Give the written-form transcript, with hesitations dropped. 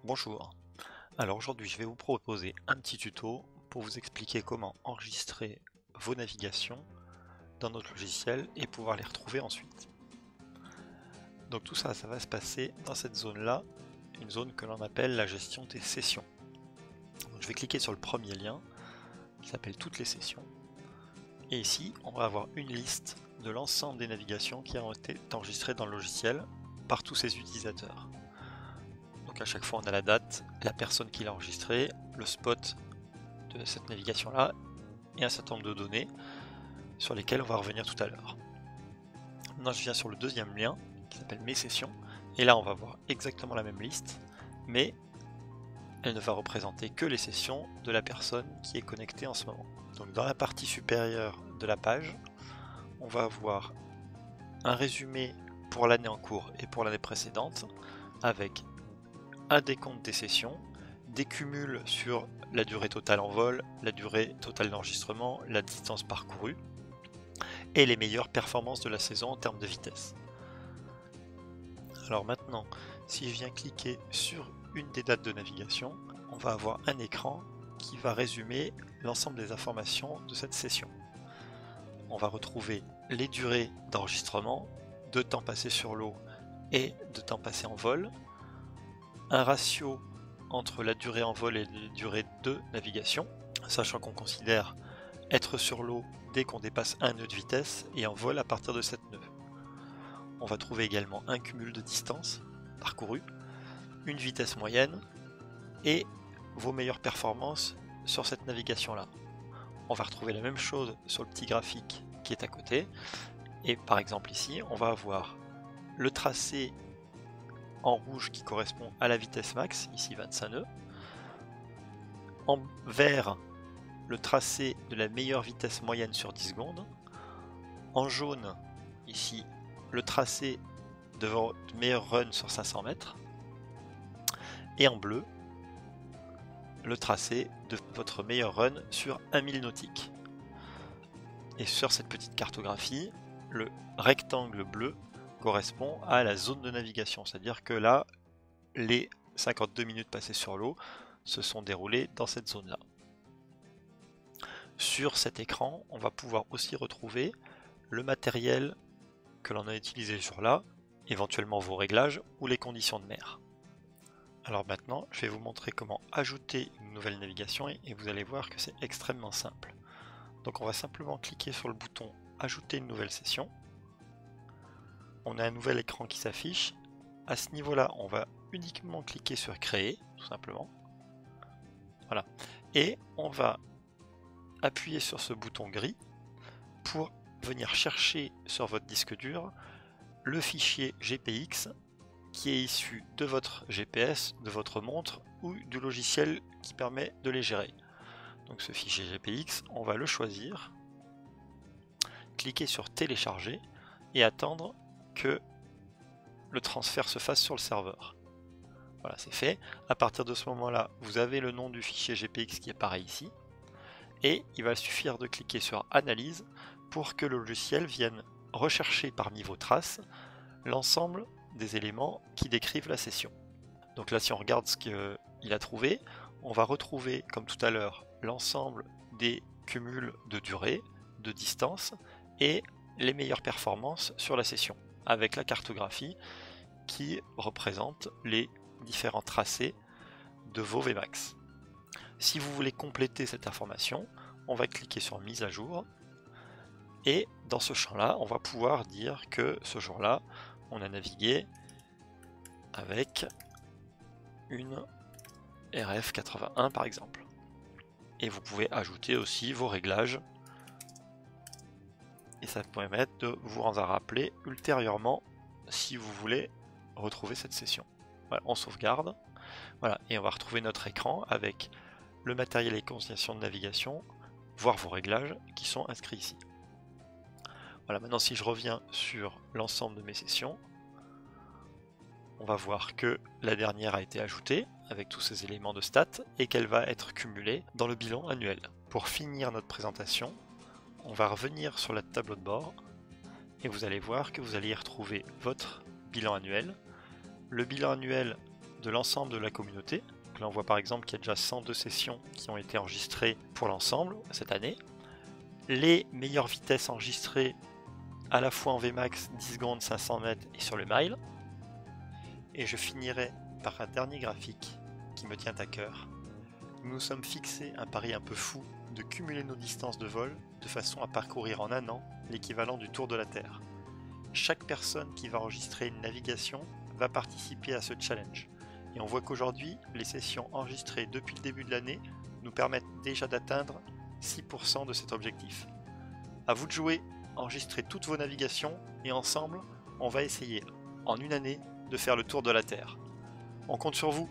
Bonjour, alors aujourd'hui je vais vous proposer un petit tuto pour vous expliquer comment enregistrer vos navigations dans notre logiciel et pouvoir les retrouver ensuite. Donc tout ça, ça va se passer dans cette zone-là, une zone que l'on appelle la gestion des sessions. Donc je vais cliquer sur le premier lien qui s'appelle toutes les sessions. Et ici, on va avoir une liste de l'ensemble des navigations qui ont été enregistrées dans le logiciel par tous ses utilisateurs. Donc à chaque fois on a la date, la personne qui l'a enregistré, le spot de cette navigation là et un certain nombre de données sur lesquelles on va revenir tout à l'heure. Maintenant je viens sur le deuxième lien qui s'appelle mes sessions et là on va voir exactement la même liste mais elle ne va représenter que les sessions de la personne qui est connectée en ce moment. Donc dans la partie supérieure de la page on va avoir un résumé pour l'année en cours et pour l'année précédente avec un décompte des sessions, des cumuls sur la durée totale en vol, la durée totale d'enregistrement, la distance parcourue et les meilleures performances de la saison en termes de vitesse. Alors maintenant, si je viens cliquer sur une des dates de navigation, on va avoir un écran qui va résumer l'ensemble des informations de cette session. On va retrouver les durées d'enregistrement, de temps passé sur l'eau et de temps passé en vol, un ratio entre la durée en vol et la durée de navigation, sachant qu'on considère être sur l'eau dès qu'on dépasse un nœud de vitesse et en vol à partir de 7 nœuds. On va trouver également un cumul de distance parcourue, une vitesse moyenne et vos meilleures performances sur cette navigation là. On va retrouver la même chose sur le petit graphique qui est à côté et par exemple ici on va avoir le tracé en rouge qui correspond à la vitesse max, ici 25 nœuds. En vert, le tracé de la meilleure vitesse moyenne sur 10 secondes. En jaune, ici, le tracé de votre meilleur run sur 500 mètres. Et en bleu, le tracé de votre meilleur run sur 1000 nautiques. Et sur cette petite cartographie, le rectangle bleu correspond à la zone de navigation, c'est-à-dire que là, les 52 minutes passées sur l'eau se sont déroulées dans cette zone-là. Sur cet écran, on va pouvoir aussi retrouver le matériel que l'on a utilisé ce jour-là, éventuellement vos réglages ou les conditions de mer. Alors maintenant, je vais vous montrer comment ajouter une nouvelle navigation et vous allez voir que c'est extrêmement simple. Donc on va simplement cliquer sur le bouton Ajouter une nouvelle session. On a un nouvel écran qui s'affiche. À ce niveau-là, on va uniquement cliquer sur Créer, tout simplement. Voilà. Et on va appuyer sur ce bouton gris pour venir chercher sur votre disque dur le fichier GPX qui est issu de votre GPS, de votre montre ou du logiciel qui permet de les gérer. Donc ce fichier GPX, on va le choisir, cliquer sur télécharger et attendre que le transfert se fasse sur le serveur. Voilà, c'est fait. À partir de ce moment-là, vous avez le nom du fichier GPX qui apparaît ici. Et il va suffire de cliquer sur Analyse pour que le logiciel vienne rechercher parmi vos traces l'ensemble des éléments qui décrivent la session. Donc là, si on regarde ce qu'il a trouvé, on va retrouver, comme tout à l'heure, l'ensemble des cumuls de durée, de distance et les meilleures performances sur la session, avec la cartographie qui représente les différents tracés de vos Vmax. Si vous voulez compléter cette information, on va cliquer sur Mise à jour et dans ce champ-là, on va pouvoir dire que ce jour-là, on a navigué avec une RF81 par exemple. Et vous pouvez ajouter aussi vos réglages et ça peut permettre de vous en rappeler ultérieurement si vous voulez retrouver cette session. Voilà, on sauvegarde. Voilà, et on va retrouver notre écran avec le matériel et conditions de navigation, voire vos réglages qui sont inscrits ici. Voilà, maintenant si je reviens sur l'ensemble de mes sessions, on va voir que la dernière a été ajoutée avec tous ces éléments de stats et qu'elle va être cumulée dans le bilan annuel. Pour finir notre présentation, on va revenir sur la tableau de bord et vous allez voir que vous allez y retrouver votre bilan annuel, le bilan annuel de l'ensemble de la communauté. Donc là on voit par exemple qu'il y a déjà 102 sessions qui ont été enregistrées pour l'ensemble cette année. Les meilleures vitesses enregistrées à la fois en Vmax 10 secondes, 500 mètres et sur le mile. Et je finirai par un dernier graphique qui me tient à cœur. Nous nous sommes fixés un pari un peu fou de cumuler nos distances de vol de façon à parcourir en un an l'équivalent du tour de la Terre. Chaque personne qui va enregistrer une navigation va participer à ce challenge. Et on voit qu'aujourd'hui, les sessions enregistrées depuis le début de l'année nous permettent déjà d'atteindre 6% de cet objectif. À vous de jouer, enregistrez toutes vos navigations et ensemble, on va essayer en une année de faire le tour de la Terre. On compte sur vous.